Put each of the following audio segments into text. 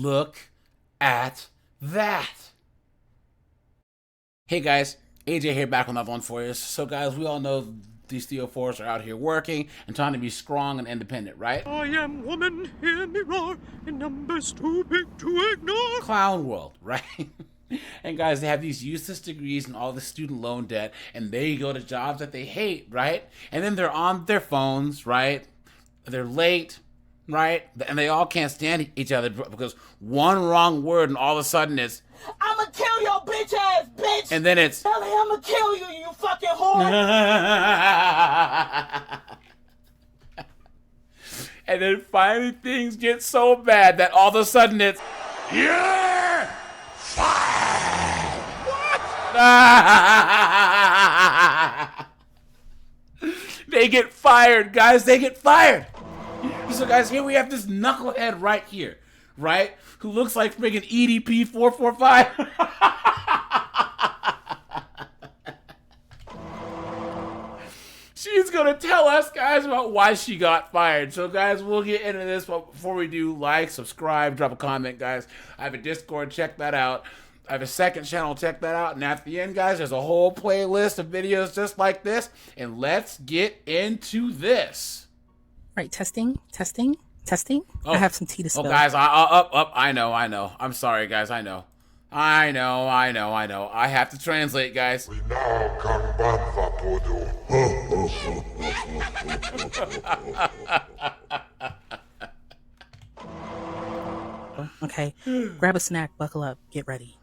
Look at that. Hey guys, AJ here back with another one for you. So guys, we all know these Theo4s are out here working and trying to be strong and independent, right? I am woman, hear me roar, and numbers too big to ignore. Clown world, right? And guys, they have these useless degrees and all the student loan debt, and they go to jobs that they hate, right? And then they're on their phones, right? They're late, right? And they all can't stand each other because one wrong word and all of a sudden it's, I'ma kill your bitch ass, bitch! and then it's, Ellie, I'ma kill you, you fucking whore! and then finally things get so bad that all of a sudden it's, You're fired! They get fired, guys. They get fired. So, guys, here we have this knucklehead right here, right? Who looks like friggin' EDP 445. She's gonna tell us, guys, about why she got fired. So, guys, we'll get into this, but before we do, like, subscribe, drop a comment, guys. I have a Discord, check that out. I have a second channel, check that out. And at the end, guys, there's a whole playlist of videos just like this. And let's get into this. Right, testing. Oh, I have some tea to spill. Oh, guys, I know. I'm sorry, guys, I know. I have to translate, guys. We now can ban Vapodo. Okay, grab a snack, buckle up, get ready.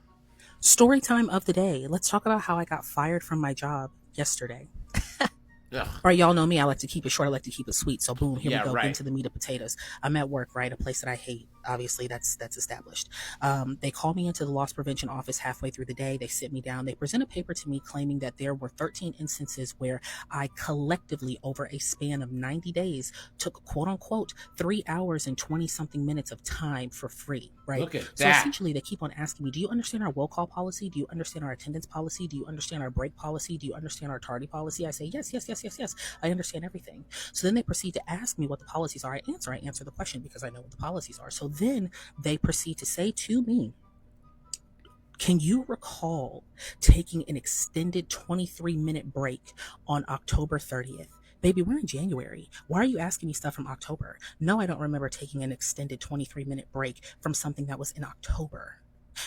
Story time of the day. Let's talk about how I got fired from my job yesterday. Ugh. All right, y'all know me. I like to keep it short. I like to keep it sweet. So boom, here Yeah, we go right. into the meat of potatoes. I'm at work, right? A place that I hate. Obviously, that's established. They call me into the loss prevention office halfway through the day. They sit me down. They present a paper to me claiming that there were 13 instances where I collectively, over a span of 90 days, took quote unquote 3 hours and 20 something minutes of time for free. Right. Look at So that. essentially, they keep on asking me, do you understand our will call policy? Do you understand our attendance policy? Do you understand our break policy? Do you understand our tardy policy? I say, yes. I understand everything. So then they proceed to ask me what the policies are. I answer the question because I know what the policies are. So then they proceed to say to me, can you recall taking an extended 23-minute break on October 30th? Baby, we're in January. Why are you asking me stuff from October? No, I don't remember taking an extended 23-minute break from something that was in October.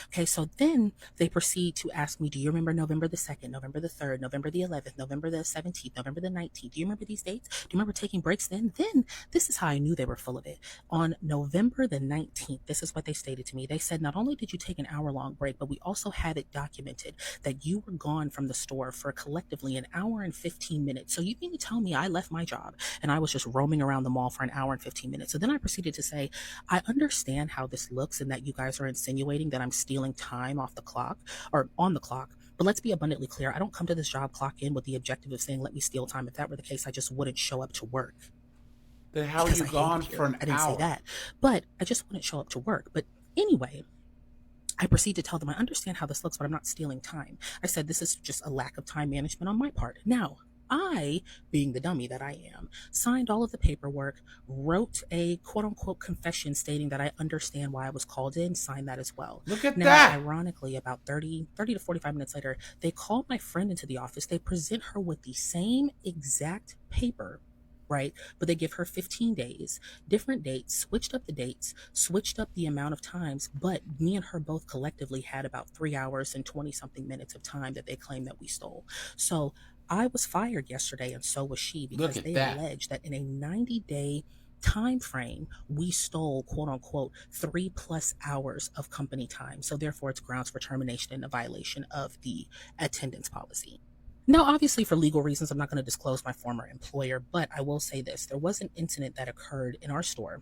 Okay, so then they proceed to ask me, do you remember November the 2nd, November the 3rd, November the 11th, November the 17th, November the 19th? Do you remember these dates? Do you remember taking breaks then? Then, this is how I knew they were full of it. On November the 19th, this is what they stated to me. They said, not only did you take an hour-long break, but we also had it documented that you were gone from the store for collectively an hour and 15 minutes. So you mean to tell me I left my job and I was just roaming around the mall for an hour and 15 minutes? So then I proceeded to say, I understand how this looks and that you guys are insinuating that I'm stealing time off the clock or on the clock. But let's be abundantly clear. I don't come to this job clock in with the objective of saying, let me steal time. If that were the case, I just wouldn't show up to work. Then how are you gone for an hour? I didn't say that, but I just wouldn't show up to work. But anyway, I proceed to tell them, I understand how this looks, but I'm not stealing time. I said, this is just a lack of time management on my part. Now, I, being the dummy that I am, signed all of the paperwork, wrote a quote-unquote confession stating that I understand why I was called in, signed that as well. Look at now, that. Ironically, about 30 to 45 minutes later, they called my friend into the office. They present her with the same exact paper, right? But they give her 15 days, different dates, switched up the dates, switched up the amount of times, but me and her both collectively had about 3 hours and 20 something minutes of time that they claim that we stole. So I was fired yesterday, and so was she, because they allege that in a 90-day time frame, we stole, quote unquote, 3+ hours of company time. So therefore, it's grounds for termination and a violation of the attendance policy. Now, obviously, for legal reasons, I'm not going to disclose my former employer, but I will say this. There was an incident that occurred in our store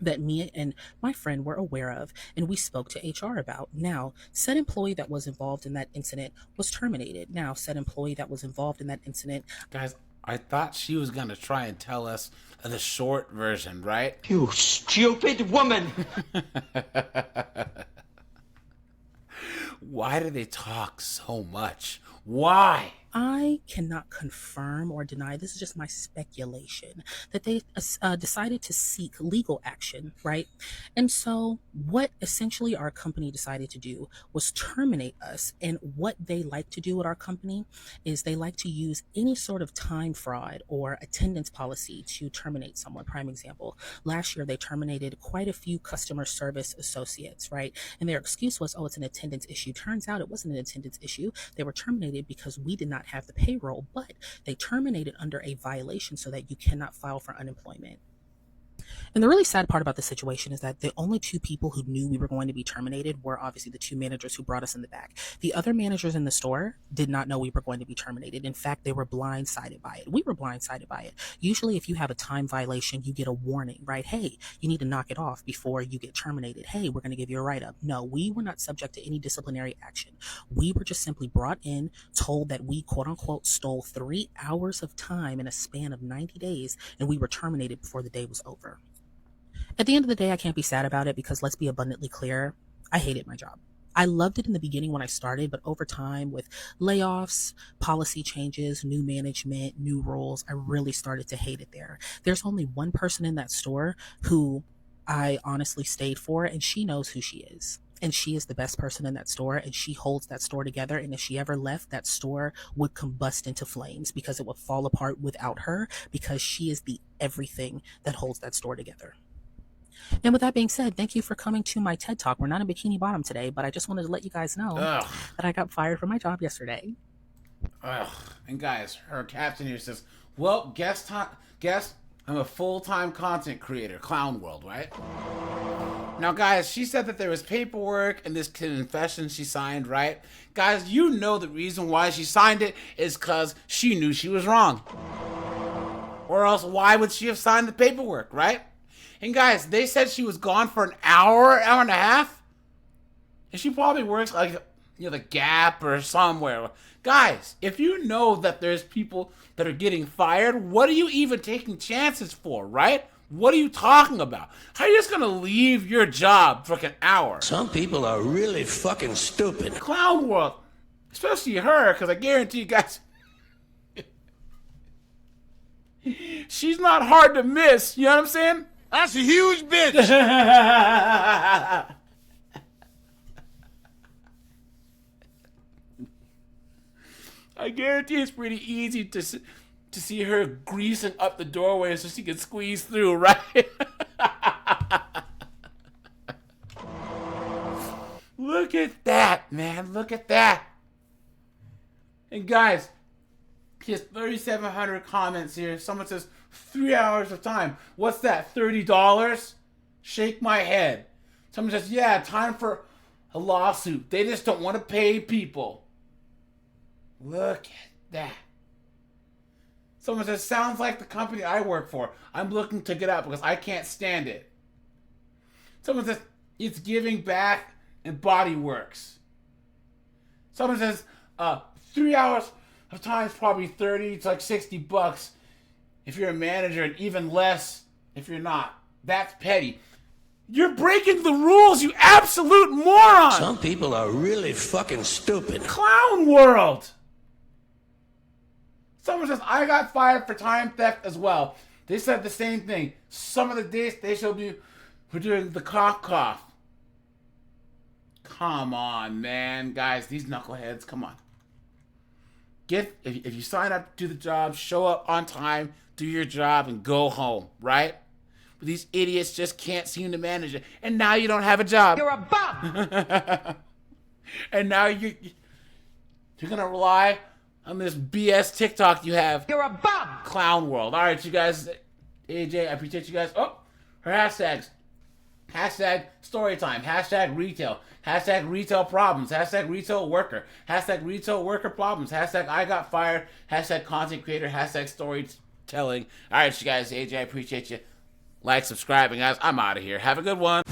that me and my friend were aware of, and we spoke to HR about. Now, said employee that was involved in that incident was terminated. Now, said employee that was involved in that incident... Guys, I thought she was going to try and tell us the short version, right? You stupid woman! Why do they talk so much? Why? I cannot confirm or deny, this is just my speculation, that they decided to seek legal action, right? And so what essentially our company decided to do was terminate us. And what they like to do at our company is they like to use any sort of time fraud or attendance policy to terminate someone. Prime example, last year they terminated quite a few customer service associates, right? And their excuse was, oh, it's an attendance issue. Turns out it wasn't an attendance issue. They were terminated because we did not have the payroll, but they terminated under a violation so that you cannot file for unemployment. And the really sad part about the situation is that the only two people who knew we were going to be terminated were obviously the two managers who brought us in the back. The other managers in the store did not know we were going to be terminated. In fact, they were blindsided by it. We were blindsided by it. Usually, if you have a time violation, you get a warning, right? Hey, you need to knock it off before you get terminated. Hey, we're going to give you a write-up. No, we were not subject to any disciplinary action. We were just simply brought in, told that we, quote unquote, stole 3 hours of time in a span of 90 days, and we were terminated before the day was over. At the end of the day, I can't be sad about it because let's be abundantly clear, I hated my job. I loved it in the beginning when I started, but over time with layoffs, policy changes, new management, new rules, I really started to hate it there. There's only one person in that store who I honestly stayed for, and she knows who she is. And she is the best person in that store, and she holds that store together. And if she ever left, that store would combust into flames because it would fall apart without her, because she is the everything that holds that store together. And with that being said, thank you for coming to my TED Talk. We're not in Bikini Bottom today, but I just wanted to let you guys know that I got fired from my job yesterday. And guys, her caption here says, well, guess I'm a full-time content creator, Clown World, right? Now, guys, she said that there was paperwork in this confession she signed, right? Guys, you know the reason why she signed it is because she knew she was wrong. Or else, why would she have signed the paperwork, right? And guys, they said she was gone for an hour and a half. And she probably works like, the Gap or somewhere. Guys, if you know that there's people that are getting fired, what are you even taking chances for, right? What are you talking about? How are you just gonna leave your job for like an hour? Some people are really fucking stupid. Clown World, especially her, because I guarantee you guys, she's not hard to miss, you know what I'm saying? That's a huge bitch. I guarantee it's pretty easy to see her greasing up the doorway so she can squeeze through, right? Look at that, man. Look at that. And guys, he has 3,700 comments here. Someone says, 3 hours of time. What's that, $30? Shake my head. Someone says, yeah, time for a lawsuit. They just don't want to pay people. Look at that. Someone says, sounds like the company I work for. I'm looking to get out because I can't stand it. Someone says, it's giving back and body works. Someone says, 3 hours of time is probably 30 to like $60 if you're a manager, and even less if you're not. That's petty. You're breaking the rules, you absolute moron! Some people are really fucking stupid. Clown World! Someone says, I got fired for time theft as well. They said the same thing. Some of the days they shall be for doing the cough. Come on, man. Guys, these knuckleheads, come on. If you sign up to do the job, show up on time, do your job, and go home, right? But these idiots just can't seem to manage it. And now you don't have a job. You're a bum! And now you're going to rely on this BS TikTok you have. You're a bum! Clown World. All right, you guys. AJ, I appreciate you guys. Oh, her hashtags. Hashtag storytime. Hashtag retail. Hashtag retail problems. Hashtag retail worker. Hashtag retail worker problems. Hashtag I got fired. Hashtag content creator. Hashtag storytelling. All right, you guys. AJ, I appreciate you. Like, subscribing, guys. I'm out of here. Have a good one.